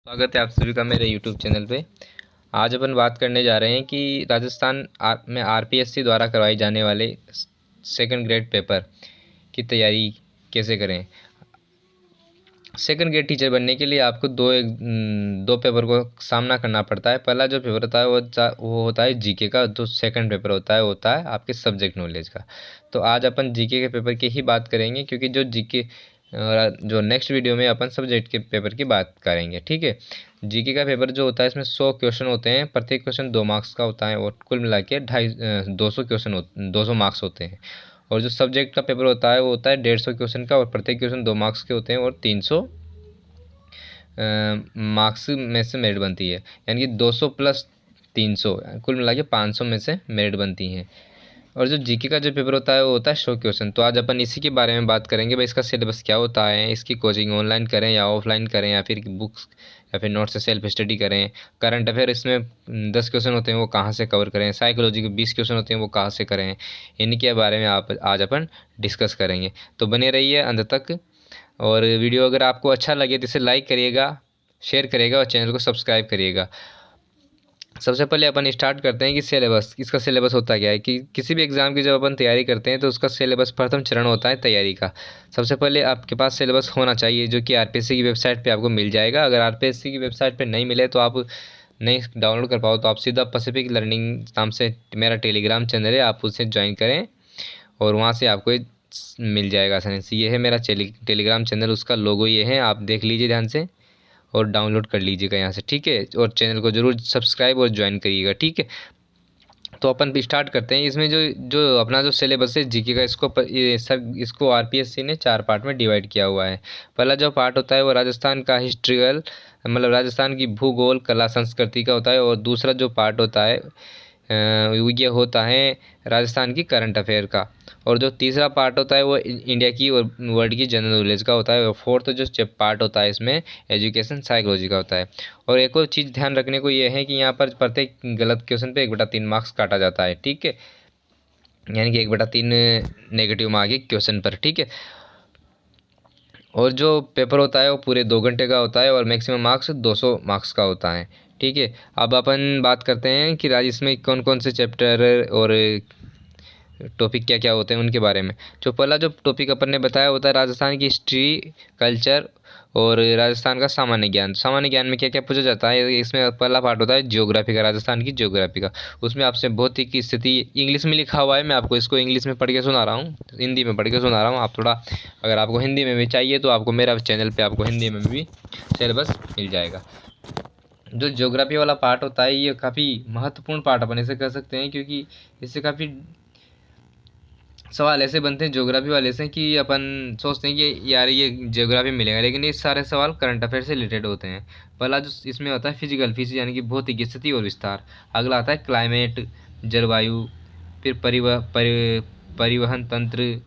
स्वागत है आप सभी का मेरे यूट्यूब चैनल पे। आज अपन बात करने जा रहे हैं कि राजस्थान में आरपीएससी द्वारा करवाई जाने वाले सेकंड ग्रेड पेपर की तैयारी कैसे करें। सेकंड ग्रेड टीचर बनने के लिए आपको दो पेपर को सामना करना पड़ता है। पहला जो पेपर होता है वो होता है जीके का। जो सेकंड पेपर होता है आपके सब्जेक्ट नॉलेज का। तो आज अपन जीके के पेपर की ही बात करेंगे, क्योंकि जो नेक्स्ट वीडियो में अपन सब्जेक्ट के पेपर की बात करेंगे। ठीक है। जीके का पेपर जो होता है इसमें 100 क्वेश्चन होते हैं। प्रत्येक क्वेश्चन 2 मार्क्स का होता है और कुल मिला के 200 मार्क्स होते हैं। और जो सब्जेक्ट का पेपर होता है वो होता है 150 क्वेश्चन का और प्रत्येक क्वेश्चन 2 मार्क्स के होते हैं और 300 मार्क्स में से मेरिट बनती है। यानी कि 200 प्लस 300 कुल मिला के 500 में से मेरिट बनती हैं। और जो जीके का जो पेपर होता है वो होता है 100 क्वेश्चन। तो आज अपन इसी के बारे में बात करेंगे भाई, इसका सिलेबस क्या होता है, इसकी कोचिंग ऑनलाइन करें या ऑफलाइन करें, या फिर बुक्स या फिर नोट से सेल्फ स्टडी करें। करंट अफेयर इसमें 10 क्वेश्चन होते हैं वो कहाँ से कवर करें। साइकोलॉजी के 20 क्वेश्चन होते हैं वो कहाँ से करें। इनके बारे में आप आज अपन डिस्कस करेंगे। तो बने रहिए अंत तक। और वीडियो अगर आपको अच्छा लगे तो इसे लाइक करिएगा, शेयर करिएगा और चैनल को सब्सक्राइब करिएगा। सबसे पहले अपन स्टार्ट करते हैं कि इसका सिलेबस होता क्या है। कि किसी भी एग्ज़ाम की जब अपन तैयारी करते हैं तो उसका सिलेबस प्रथम चरण होता है तैयारी का। सबसे पहले आपके पास सिलेबस होना चाहिए, जो कि आरपीएससी की वेबसाइट पे आपको मिल जाएगा। अगर आरपीएससी की वेबसाइट पे नहीं मिले तो आप नहीं डाउनलोड कर पाओ तो आप सीधा पैसिफिक लर्निंग नाम से मेरा टेलीग्राम चैनल है, आप उसे ज्वाइन करें और वहाँ से आपको ये मिल जाएगा आसानी से। ये है मेरा टेलीग्राम चैनल, उसका लोगो ये है, आप देख लीजिए ध्यान से और डाउनलोड कर लीजिएगा यहाँ से। ठीक है। और चैनल को ज़रूर सब्सक्राइब और ज्वाइन करिएगा। ठीक है। तो अपन भी स्टार्ट करते हैं। इसमें जो जो अपना जो सिलेबस है जीके का, इसको आरपीएससी ने 4 पार्ट में डिवाइड किया हुआ है। पहला जो पार्ट होता है वो राजस्थान का हिस्ट्रिकल, मतलब राजस्थान की भूगोल कला संस्कृति का होता है। और दूसरा जो पार्ट होता है ये होता है राजस्थान की करंट अफेयर का। और जो तीसरा पार्ट होता है वो इंडिया की और वर्ल्ड की जनरल नॉलेज का होता है। और फोर्थ जो पार्ट होता है इसमें एजुकेशन साइकोलॉजी का होता है। और एक और चीज़ ध्यान रखने को ये है कि यहाँ पर प्रत्येक गलत क्वेश्चन पे 1/3 मार्क्स काटा जाता है। ठीक है। यानी कि 1/3 नेगेटिव मार्क है क्वेश्चन पर। ठीक है। और जो पेपर होता है वो पूरे 2 घंटे का होता है और मैक्सिमम मार्क्स 200 मार्क्स का होता है। ठीक है। अब अपन बात करते हैं कि इसमें कौन कौन से चैप्टर और टॉपिक क्या क्या होते हैं उनके बारे में। जो पहला जो टॉपिक अपन ने बताया होता है राजस्थान की हिस्ट्री, कल्चर और राजस्थान का सामान्य ज्ञान। सामान्य ज्ञान में क्या क्या पूछा जाता है, इसमें पहला पार्ट होता है ज्योग्राफी का, राजस्थान की ज्योग्राफी का। उसमें आपसे भौतिक की स्थिति इंग्लिश में लिखा हुआ है, मैं आपको इसको इंग्लिश में पढ़ के सुना रहा हूँ, हिंदी में पढ़ के सुना रहा हूँ। आप थोड़ा अगर आपको हिंदी में भी चाहिए तो आपको मेरा चैनल पर आपको हिंदी में भी सिलेबस मिल जाएगा। जो ज्योग्राफी वाला पार्ट होता है ये काफ़ी महत्वपूर्ण पार्ट अपन इसे कह सकते हैं, क्योंकि इससे काफ़ी सवाल ऐसे बनते हैं ज्योग्राफी वाले से कि अपन सोचते हैं कि यार ये ज्योग्राफी मिलेगा, लेकिन ये सारे सवाल करंट अफेयर से रिलेटेड होते हैं। पहला जो इसमें होता है फिजिकल फिजिक्स, यानी कि भौतिक स्थिति और विस्तार। अगला आता है क्लाइमेट, जलवायु, फिर परिवहन तंत्र,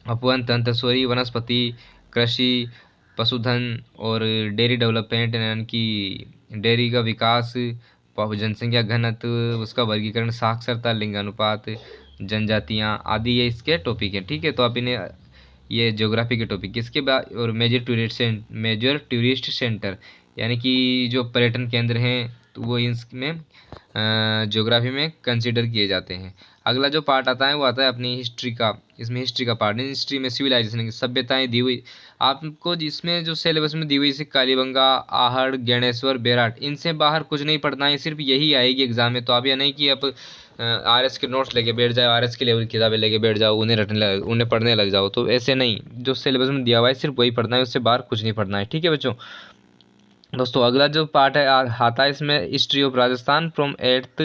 अपवन तंत्र, सूर्य, वनस्पति, कृषि, पशुधन और डेयरी डेवलपमेंट, यानी कि डेयरी का विकास, जनसंख्या घनत्व, उसका वर्गीकरण, साक्षरता, लिंगानुपात, जनजातियाँ आदि ये इसके टॉपिक हैं। ठीक है। तो आप इन्हें ये ज्योग्राफी के टॉपिक। इसके बाद और मेजर टूरिस्ट सेंटर, यानी कि जो पर्यटन केंद्र हैं तो वो इसमें ज्योग्राफी में कंसिडर किए जाते हैं। अगला जो पार्ट आता है वो आता है अपनी हिस्ट्री का। इसमें हिस्ट्री का पार्ट है। हिस्ट्री में सिविलाइजेशन की सभ्यताएं दी हुई आपको, जिसमें जो सिलेबस में दी हुई जैसे कालीबंगा, आहड़, ज्ञानेश्वर, बेराट, इनसे बाहर कुछ नहीं पढ़ना है, सिर्फ यही आएगी एग्जाम में। तो आप ये नहीं कि आप आरएस के नोट्स लेके बैठ जाओ, आरएस की लेवल की किताबें लेके बैठ जाओ, उन्हें पढ़ने लग जाओ। तो ऐसे नहीं, जो सिलेबस में दिया हुआ है सिर्फ वही पढ़ना है, उससे बाहर कुछ नहीं पढ़ना है। ठीक है बच्चों। दोस्तों अगला जो पार्ट है आता है इसमें history of Rajasthan from eighth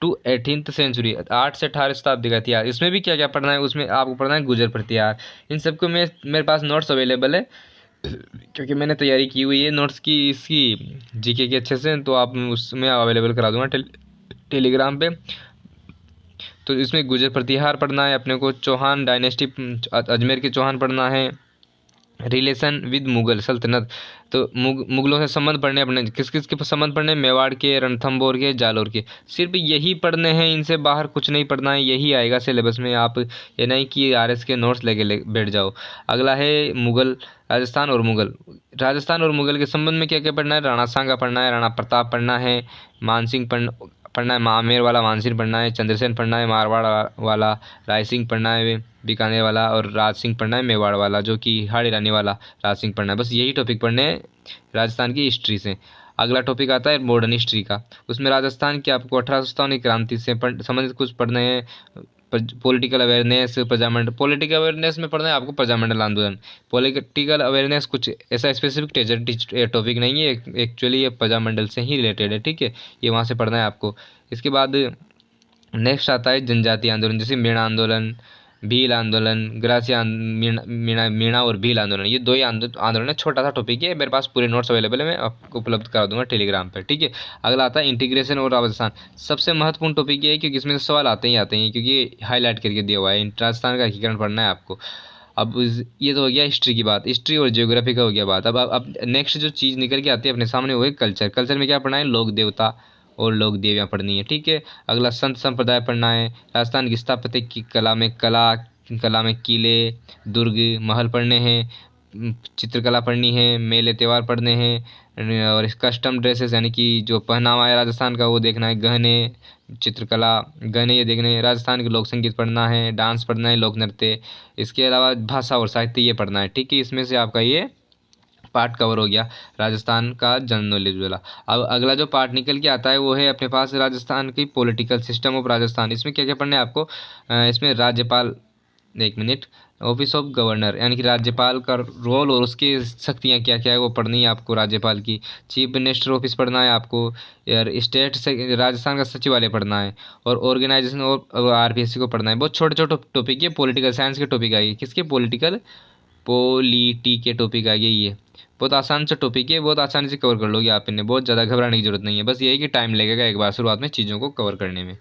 to 18th century, 8 से 18 शताब्दी का इतिहास। इसमें भी क्या क्या पढ़ना है, उसमें आपको पढ़ना है गुजर प्रतिहार। इन सबको मेरे पास नोट्स अवेलेबल है, क्योंकि मैंने तैयारी की हुई है नोट्स की इसकी जीके के अच्छे से। तो आप उसमें अवेलेबल करा दूंगा टेलीग्राम पे। तो इसमें गुजर प्रतिहार पढ़ना है अपने को, चौहान डायनेस्टी, अजमेर के चौहान पढ़ना है, रिलेशन विद मुगल सल्तनत, तो मुगलों से संबंध पढ़ने अपने, किस किस के संबंध पढ़ने, मेवाड़ के, रणथंभौर के, जालौर के। सिर्फ यही पढ़ने हैं, इनसे बाहर कुछ नहीं पढ़ना है, यही आएगा सिलेबस में। आप ये नहीं कि आरएस के नोट्स लेके बैठ जाओ। अगला है मुगल, राजस्थान और मुगल। राजस्थान और मुगल के संबंध में क्या क्या पढ़ना है, राणा सांगा पढ़ना है, राणा प्रताप पढ़ना है, मानसिंह पढ़ना है, आमेर वाला मानसिंह पढ़ना है, चंद्रसेन पढ़ना है, मारवाड़ वाला, राय सिंह पढ़ना है बीकानेर वाला, और राज सिंह पढ़ना है मेवाड़ वाला, जो कि हाड़ी रानी वाला राज सिंह पढ़ना है। बस यही टॉपिक पढ़ने हैं राजस्थान की हिस्ट्री से। अगला टॉपिक आता है मॉडर्न हिस्ट्री का। उसमें राजस्थान की आपको 1857 की क्रांति से संबंधित कुछ पढ़ने हैं। Political awareness, Prajamandal, political awareness में पढ़ना है आपको प्रजामंडल आंदोलन। पॉलिटिकल अवेयरनेस कुछ ऐसा स्पेसिफिक टॉपिक नहीं है, एक्चुअली ये प्रजामंडल से ही रिलेटेड है, ठीक है, ये वहाँ से पढ़ना है आपको। इसके बाद नेक्स्ट आता है जनजातीय आंदोलन, जैसे मीणा आंदोलन, भील आंदोलन, ग्रासिया मीणा और भील आंदोलन, ये दो ही आंदोलन है। छोटा सा टॉपिक है, मेरे पास पूरे नोट्स अवेलेबल है, मैं आपको उपलब्ध करा दूंगा टेलीग्राम पर, ठीक है। अगला आता है इंटीग्रेशन और राजस्थान। सबसे महत्वपूर्ण टॉपिक ये है क्योंकि इसमें सवाल आते ही आते हैं, क्योंकि हाईलाइट करके दिया हुआ है। राजस्थान का एकीकरण पढ़ना है आपको। अब ये तो हो गया हिस्ट्री की बात, हिस्ट्री और जियोग्राफी का हो गया बात। अब नेक्स्ट जो चीज़ निकल के आती है अपने सामने वो है कल्चर। कल्चर में क्या पढ़ना है, लोक देवता और लोक देवियाँ पढ़नी है, ठीक है। अगला संत संप्रदाय पढ़ना है। राजस्थान की स्थापत्य की कला में किले, दुर्ग, महल पढ़ने हैं। चित्रकला पढ़नी है, मेले त्यौहार पढ़ने हैं, और कस्टम ड्रेसेस यानी कि जो पहनावा है राजस्थान का वो देखना है, गहने, चित्रकला, गहने ये देखने हैं। राजस्थान के लोक संगीत पढ़ना है, डांस पढ़ना है, लोक नृत्य। इसके अलावा भाषा और साहित्य ये पढ़ना है, ठीक है। इसमें से आपका ये पार्ट कवर हो गया राजस्थान का जनरल नॉलेज वाला। अब अगला जो पार्ट निकल के आता है वो है अपने पास राजस्थान की पॉलिटिकल सिस्टम ऑफ राजस्थान। इसमें क्या क्या पढ़ना है आपको, इसमें राज्यपाल, एक मिनट, ऑफिस ऑफ गवर्नर यानी कि राज्यपाल का रोल और उसकी शक्तियाँ क्या क्या है वो पढ़नी है आपको राज्यपाल की। चीफ मिनिस्टर ऑफिस पढ़ना है आपको, यार स्टेट से राजस्थान का सचिवालय पढ़ना है, और ऑर्गेनाइजेशन और आरपीएससी को पढ़ना है। बहुत छोटे छोटे टॉपिक है, पॉलिटिकल साइंस के टॉपिक आएगी, किसके, पॉलिटी के टॉपिक आएगी। ये बहुत आसान सा टॉपिक है, बहुत आसानी से कवर कर लोगे आप इन्हें, बहुत ज़्यादा घबराने की जरूरत नहीं है। बस यही कि टाइम लगेगा एक बार शुरुआत में चीज़ों को कवर करने में।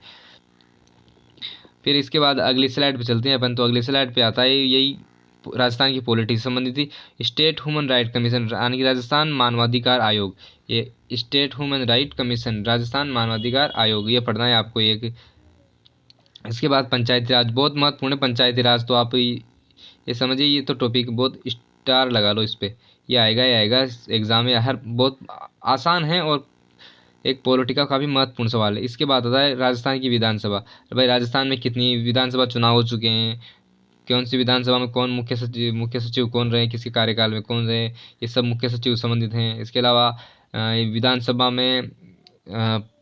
फिर इसके बाद अगली स्लाइड पे चलते हैं अपन। तो अगली स्लाइड पे आता है यही राजस्थान की पॉलिटिक्स संबंधी थी। स्टेट ह्यूमन राइट कमीशन यानी कि राजस्थान मानवाधिकार आयोग, ये state human right commission Rajasthan मानवाधिकार आयोग, ये पढ़ना है आपको एक। इसके बाद पंचायती राज, बहुत महत्वपूर्ण है पंचायती राज। तो आप ये समझिए, ये तो टॉपिक बहुत स्टार लगा लो इस पर, ये आएगा एग्ज़ाम में, हर बहुत आसान है और एक पॉलिटिका का भी महत्वपूर्ण सवाल है। इसके बाद आता है राजस्थान की विधानसभा। भाई राजस्थान में कितनी विधानसभा चुनाव हो चुके हैं, कौन सी विधानसभा में कौन मुख्य सचिव कौन रहे, किसके कार्यकाल में कौन रहे, ये सब मुख्य सचिव संबंधित हैं। इसके अलावा विधानसभा में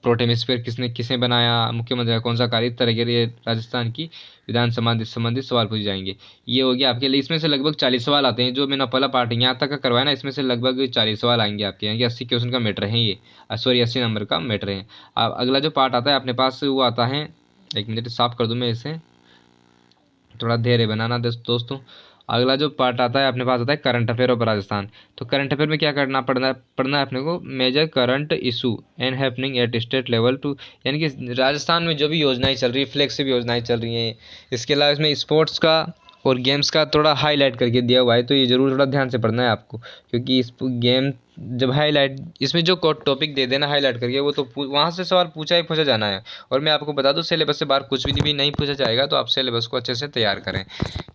प्रोटेम स्पीकर किसने बनाया, मुख्यमंत्री का कौन सा कार्य, इस तरह के लिए राजस्थान की विधानसभा से संबंधित सवाल पूछे जाएंगे। ये हो गया आपके लिए। इसमें से लगभग 40 सवाल आते हैं, जो मैंने पहला पार्ट यहाँ तक का करवाया ना, इसमें से लगभग 40 सवाल आएंगे आपके यहाँ, 80 क्वेश्चन का मैटर है ये, सॉरी 80 नंबर का मैटर है। अब अगला जो पार्ट आता है अपने पास वो आता है, एक मिनट साफ कर दूँ मैं इसे, थोड़ा धैर्य बनाना दोस्तों। अगला जो पार्ट आता है अपने पास आता है करंट अफेयर ऑफ राजस्थान। तो करंट अफेयर में क्या पढ़ना है अपने को, major current issue and happening at state level too, यानी कि राजस्थान में जो भी योजनाएं चल रही है, फ्लैगशिप योजनाएं चल रही हैं। इसके अलावा इसमें स्पोर्ट्स का और गेम्स का थोड़ा हाईलाइट करके दिया हुआ है, तो ये ज़रूर थोड़ा ध्यान से पढ़ना है आपको, क्योंकि इस गेम जब हाईलाइट इसमें जो टॉपिक दे देना हाईलाइट करके, वो तो वहाँ से सवाल पूछा ही पूछा जाना है। और मैं आपको बता दूँ सिलेबस से बाहर कुछ भी नहीं पूछा जाएगा, तो आप सिलेबस को अच्छे से तैयार करें।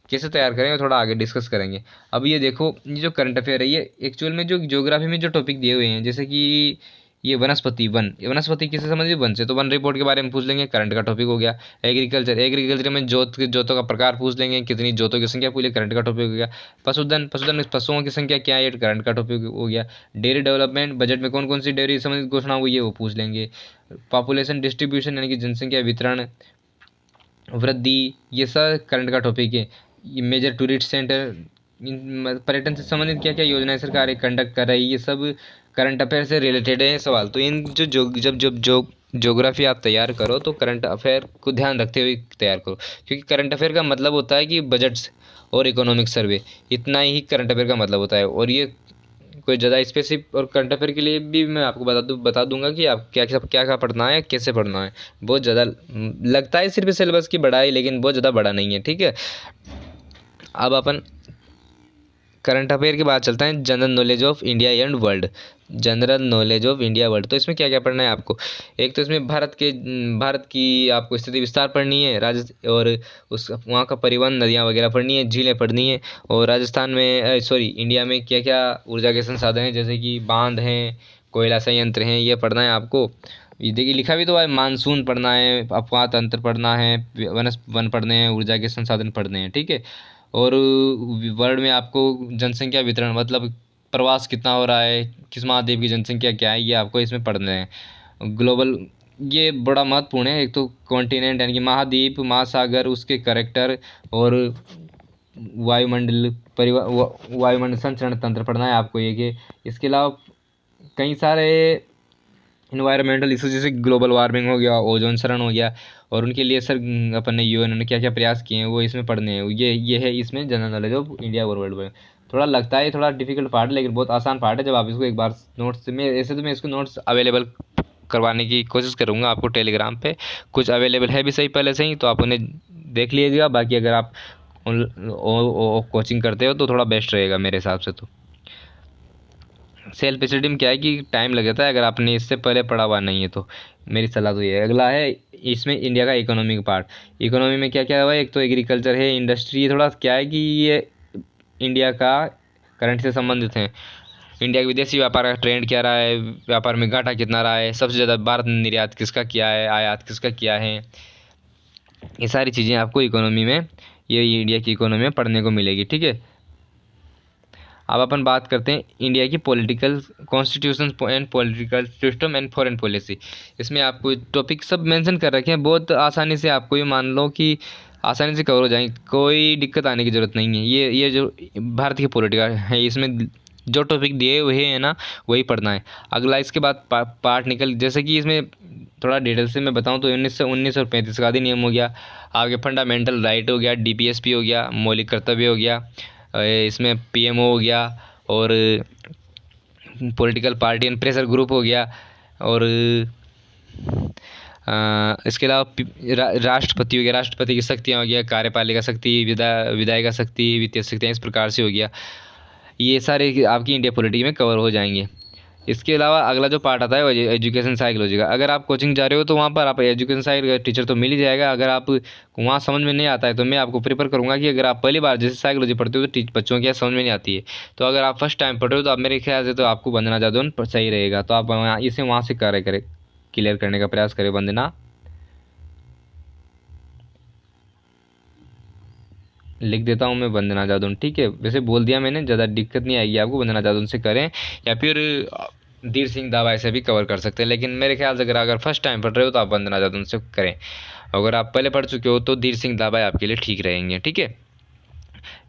कैसे तैयार करेंगे थोड़ा आगे डिस्कस करेंगे। अब ये देखो, ये जो करंट अफेयर है ये एक्चुअल में जो ज्योग्राफी में जो टॉपिक दिए हुए हैं, जैसे कि ये वनस्पति किससे संबंधित, वन से, तो वन रिपोर्ट के बारे में पूछ लेंगे, करंट का टॉपिक हो गया। एग्रीकल्चर में जोतों का प्रकार पूछ लेंगे, कितनी जोतों की संख्या पूछ लेंगे, करंट का टॉपिक हो गया। पशुधन में पशुओं की संख्या क्या है, करंट का टॉपिक हो गया। डेयरी डेवलपमेंट, बजट में कौन कौन सी डेयरी संबंधित घोषणा हुई है वो पूछ लेंगे। पॉपुलेशन डिस्ट्रीब्यूशन यानी कि जनसंख्या वितरण वृद्धि, ये सब करंट का टॉपिक है। ये मेजर टूरिस्ट सेंटर, पर्यटन से संबंधित क्या क्या योजनाएं सरकार कंडक्ट कर रही है, ये सब करंट अफेयर से रिलेटेड है सवाल। तो इन जब ज्योग्राफी आप तैयार करो तो करंट अफेयर को ध्यान रखते हुए तैयार करो, क्योंकि करंट अफेयर का मतलब होता है कि बजट्स और इकोनॉमिक सर्वे, इतना ही करंट अफेयर का मतलब होता है। और ये कोई ज़्यादा स्पेसिफिक और करंट अफेयर के लिए भी मैं आपको बता दूंगा कि आप क्या पढ़ना है, कैसे पढ़ना है। बहुत ज़्यादा लगता है सिर्फ सिलेबस की बड़ा है, लेकिन बहुत ज़्यादा बड़ा नहीं है, ठीक है। अब अपन करंट अफेयर की बात चलता है, general knowledge of India and world. General knowledge of India world, तो इसमें क्या क्या पढ़ना है आपको। एक तो इसमें भारत की आपको स्थिति विस्तार पढ़नी है, और उस वहाँ का परिवहन, नदियाँ वगैरह पढ़नी है, झीलें पढ़नी है। और राजस्थान में इंडिया में क्या क्या ऊर्जा के संसाधन हैं, जैसे कि बांध हैं, कोयला संयंत्र हैं, ये पढ़ना है आपको। ये देखिए लिखा भी तो है, मानसून पढ़ना है, अपवाह तंत्र पढ़ना है, वन पढ़ने हैं, ऊर्जा के संसाधन पढ़ने हैं, ठीक है। और वर्ल्ड में आपको जनसंख्या वितरण, मतलब प्रवास कितना हो रहा है, किस महाद्वीप की जनसंख्या क्या है, ये आपको इसमें पढ़ना है। ग्लोबल, ये बड़ा महत्वपूर्ण है। एक तो कॉन्टिनेंट यानी कि महाद्वीप, महासागर, उसके करैक्टर, और वायुमंडल संचरण तंत्र पढ़ना है आपको ये कि। इसके अलावा कई सारे इन्वायरमेंटल इशू, जैसे ग्लोबल वार्मिंग हो गया, ओजोन क्षरण हो गया, और उनके लिए सर अपन ने यूएन ने क्या क्या प्रयास किए हैं वो इसमें पढ़ने हैं। ये है इसमें जनरल नॉलेज ऑफ इंडिया और वर्ल्ड में। थोड़ा लगता है थोड़ा डिफिकल्ट पार्ट है, लेकिन बहुत आसान पार्ट है जब आप इसको एक बार नोट्स में, ऐसे तो मैं इसको नोट्स अवेलेबल करवाने की कोशिश करूँगा आपको टेलीग्राम पे। कुछ अवेलेबल है भी सही पहले से ही, तो आप उन्हें देख लीजिएगा। बाकी अगर आप कोचिंग करते हो तो थोड़ा बेस्ट रहेगा मेरे हिसाब से। तो सेल्फ स्टडी में क्या है कि टाइम लग जाता है, अगर आपने इससे पहले पढ़ा हुआ नहीं है तो मेरी सलाह तो ये है। अगला है इसमें इंडिया का इकोनॉमिक पार्ट। इकोनॉमी में क्या क्या हुआ है, एक तो एग्रीकल्चर है, इंडस्ट्री, थोड़ा क्या है कि ये इंडिया का करंट से संबंधित है। इंडिया के विदेशी व्यापार का ट्रेंड क्या रहा है, व्यापार में घाटा कितना रहा है, सबसे ज़्यादा भारत ने निर्यात किसका किया है, आयात किसका किया है, ये सारी चीज़ें आपको इकोनॉमी में, ये इंडिया की इकोनॉमी में पढ़ने को मिलेगी, ठीक है। अब अपन बात करते हैं इंडिया की political constitution and political system and foreign policy. इसमें आपको टॉपिक सब मेंशन कर रखे हैं, बहुत आसानी से आपको ये मान लो कि आसानी से कवर हो जाएंगे, कोई दिक्कत आने की ज़रूरत नहीं है। ये जो भारत की पॉलिटिकल है, इसमें जो टॉपिक दिए हुए हैं ना वही पढ़ना है। अगला इसके बाद पार्ट निकल, जैसे कि इसमें थोड़ा डिटेल से मैं बताऊं तो 1935 का अधिनियम हो गया, आगे फंडामेंटल राइट हो गया, डीपीएसपी हो गया, मौलिक कर्तव्य हो गया, इसमें पीएमओ हो गया, और political party and pressure group हो गया, और इसके अलावा राष्ट्रपति हो गया, राष्ट्रपति की शक्तियाँ हो गया, कार्यपालिका शक्ति, विधायिका शक्ति, वित्तीय शक्तियाँ, इस प्रकार से हो गया। ये सारे आपकी इंडिया पॉलिटी में कवर हो जाएंगे। इसके अलावा अगला जो पार्ट आता है वो एजुकेशन साइकोलॉजी का। अगर आप कोचिंग जा रहे हो तो वहाँ पर आप एजुकेशन साइड का टीचर तो मिल ही जाएगा। अगर आप वहाँ समझ में नहीं आता है तो मैं आपको प्रेफर करूँगा कि अगर आप पहली बार जैसे साइकोलॉजी पढ़ते हो तो बच्चों की समझ में नहीं आती है, तो अगर आप फर्स्ट टाइम पढ़ रहे हो तो आप मेरे ख्याल से तो आपको वंदना जादौन सही रहेगा। तो आप इसे वहाँ से क्लियर करने का प्रयास करें। वंदना, लिख देता हूँ मैं वंदना जादौन, ठीक है। वैसे बोल दिया मैंने, ज़्यादा दिक्कत नहीं आएगी आपको, वंदना जादौन से करें, या फिर धीर सिंह दावा ऐसे भी कवर कर सकते हैं। लेकिन मेरे ख्याल से अगर फर्स्ट टाइम पढ़ रहे हो तो आप वंदना जादौन से करें। अगर आप पहले पढ़ चुके हो तो धीर सिंह दावा आपके लिए ठीक रहेंगे, ठीक है।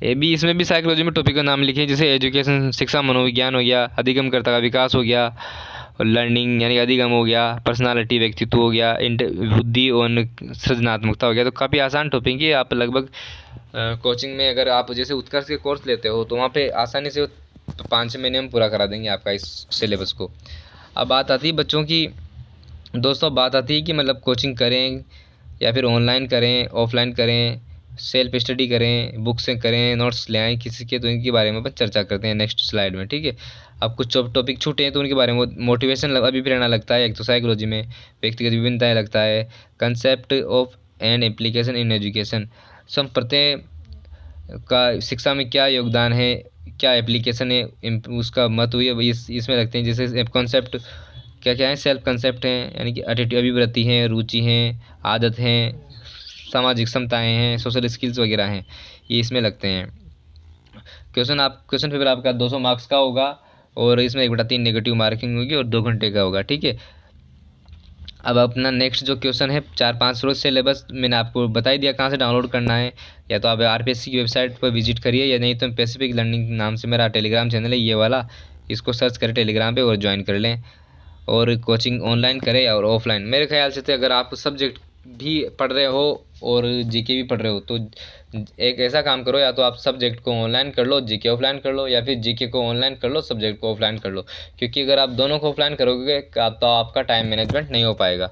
ये भी इसमें भी साइकोलॉजी में टॉपिक का नाम लिखे, जैसे एजुकेशन, शिक्षा, मनोविज्ञान हो गया, अधिगमकर्ता का विकास हो गया, और लर्निंग यानी अधिगम हो गया, पर्सनालिटी, व्यक्तित्व हो गया, बुद्धि और सृजनात्मकता हो गया। तो काफ़ी आसान टॉपिक है। आप लगभग कोचिंग में अगर आप जैसे उत्कर्ष के कोर्स लेते हो तो वहाँ पे आसानी से 5-6 महीने में पूरा करा देंगे आपका इस सिलेबस को। अब बात आती है बच्चों की, दोस्तों बात आती है कि मतलब कोचिंग करें या फिर ऑनलाइन करें, ऑफलाइन करें, सेल्फ स्टडी करें, बुक से करें, नोट्स ले आएँ किसी के, तो इनके बारे में अपन चर्चा करते हैं नेक्स्ट स्लाइड में, ठीक है। अब कुछ टॉपिक छूटे हैं तो उनके बारे में, मोटिवेशन अभिप्रेरणा लगता है एक तो साइकोलॉजी में, व्यक्तिगत विभिन्नताएं लगता है, concept of and application in education, संप्रत्यय का शिक्षा में क्या योगदान है, क्या एप्लीकेशन है, उसका महत्व है, इसमें लगते हैं। जैसे कॉन्सेप्ट क्या क्या है, सेल्फ कंसेप्ट हैं यानी कि एटीट्यूड, अभिवृत्ति हैं, रुचि हैं, आदत हैं, सामाजिक क्षमताएं हैं, सोशल स्किल्स वगैरह हैं, ये इसमें लगते हैं। क्वेश्चन पेपर आपका 200 मार्क्स का होगा, और इसमें 1/3 नेगेटिव मार्किंग होगी, और 2 घंटे का होगा, ठीक है। अब अपना नेक्स्ट जो क्वेश्चन है, 4-5 रोज सिलेबस मैंने आपको बता ही दिया कहाँ से डाउनलोड करना है। या तो आप आरपीएससी की वेबसाइट पर विजिट करिए, या नहीं तो पैसिफिक लर्निंग नाम से मेरा टेलीग्राम चैनल है ये वाला, इसको सर्च करें टेलीग्राम पे और ज्वाइन कर लें। और कोचिंग ऑनलाइन करें और ऑफलाइन, मेरे ख्याल से तो अगर आप सब्जेक्ट भी पढ़ रहे हो और जीके भी पढ़ रहे हो तो एक ऐसा काम करो, या तो आप सब्जेक्ट को ऑनलाइन कर लो, जीके ऑफलाइन कर लो, या फिर जीके को ऑनलाइन कर लो, सब्जेक्ट को ऑफलाइन कर लो। क्योंकि अगर आप दोनों को ऑफलाइन करोगे तो आपका टाइम मैनेजमेंट नहीं हो पाएगा,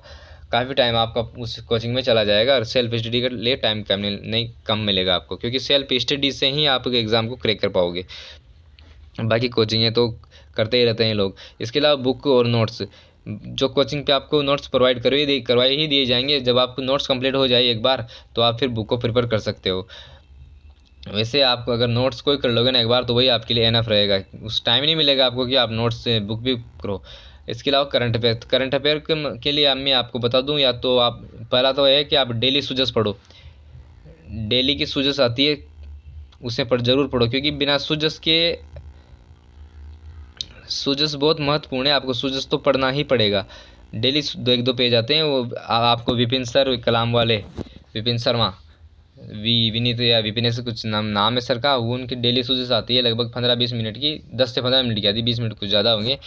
काफ़ी टाइम आपका उस कोचिंग में चला जाएगा, और सेल्फ स्टडी के लिए टाइम कम मिलेगा आपको, क्योंकि सेल्फ स्टडी से ही आप एग्ज़ाम को क्रैक कर पाओगे। बाकी कोचिंग तो करते ही रहते हैं लोग। इसके अलावा बुक और नोट्स, जो कोचिंग पे आपको नोट्स प्रोवाइड करवाए ही दिए जाएंगे। जब आपको नोट्स कंप्लीट हो जाए एक बार, तो आप फिर बुक को प्रिपेयर कर सकते हो। वैसे आप अगर नोट्स कोई कर लोगे ना एक बार, तो वही आपके लिए एनफ रहेगा। उस टाइम नहीं मिलेगा आपको कि आप नोट्स से बुक भी करो। इसके अलावा करंट अफेयर के लिए मैं आपको बता दूं, या तो आप पहला तो है कि आप डेली सूजस पढ़ो। डेली की सूजस आती है, उसे जरूर पढ़ो, क्योंकि बिना सूजस बहुत महत्वपूर्ण है। आपको सूजस तो पढ़ना ही पड़ेगा। डेली एक दो पेज आते हैं, वो आपको विपिन सर, कलाम वाले विपिन शर्मा, विनीत या विपिन ऐसे कुछ नाम है सर का, वो उनकी डेली सूजस आती है लगभग 15-20 मिनट की, 10 से 15 मिनट की आती है, 20 मिनट कुछ ज़्यादा होंगे।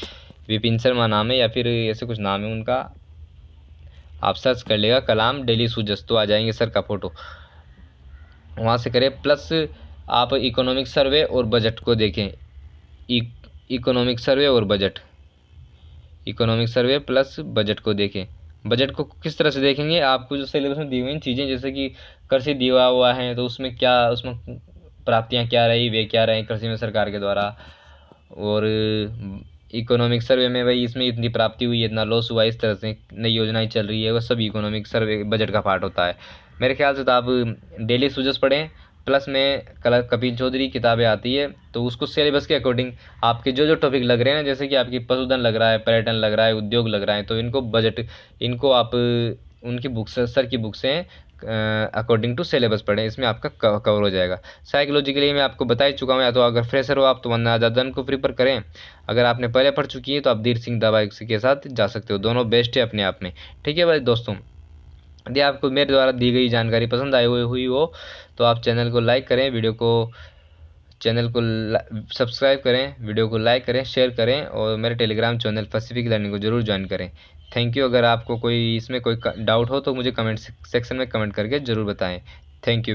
विपिन शर्मा नाम है या फिर ऐसे कुछ नाम है उनका, आप सर्च कर लेगा कलाम डेली सूजस, तो आ जाएंगे सर का फ़ोटो, वहाँ से करें। प्लस आप इकोनॉमिक सर्वे और बजट को देखें। इकोनॉमिक सर्वे और budget, economic survey plus budget को देखें। बजट को किस तरह से देखेंगे, आपको जो सिलेबस में दी हुई चीज़ें, जैसे कि कृषि दिया हुआ है तो उसमें क्या, उसमें प्राप्तियां क्या रही, वे क्या रही कृषि में सरकार के द्वारा। और इकोनॉमिक सर्वे में भाई इसमें इतनी प्राप्ति हुई, इतना लॉस हुआ, इस तरह से नई योजनाएं चल रही है, वह सब इकोनॉमिक सर्वे बजट का पार्ट होता है। मेरे ख्याल से तो आप डेली सूजस पढ़ें, प्लस में कपिल चौधरी किताबें आती है, तो उसको सिलेबस के अकॉर्डिंग आपके जो जो टॉपिक लग रहे हैं ना, जैसे कि आपकी पशुधन लग रहा है, पर्यटन लग रहा है, उद्योग लग रहा है, तो इनको आप उनकी बुक्स, सर की बुक से अकॉर्डिंग टू सिलेबस पढ़ें, इसमें आपका कवर हो जाएगा। साइकोलॉजी के लिए मैं आपको बता ही चुका हूँ, या तो अगर फ्रेशर हो आप तो वरना आजादन को प्रीफर करें। अगर आपने पहले पढ़ चुकी है तो आप धीर सिंह दावा के साथ जा सकते हो, दोनों बेस्ट है अपने आप में। ठीक है भाई दोस्तों, यदि आपको मेरे द्वारा दी गई जानकारी पसंद आई हुई हो तो आप चैनल को लाइक करें, चैनल को सब्सक्राइब करें, वीडियो को लाइक करें, शेयर करें, और मेरे टेलीग्राम चैनल पैसिफिक लर्निंग को जरूर ज्वाइन करें। Thank you. अगर आपको इसमें कोई डाउट हो तो मुझे कमेंट सेक्शन में कमेंट करके ज़रूर बताएं। Thank you.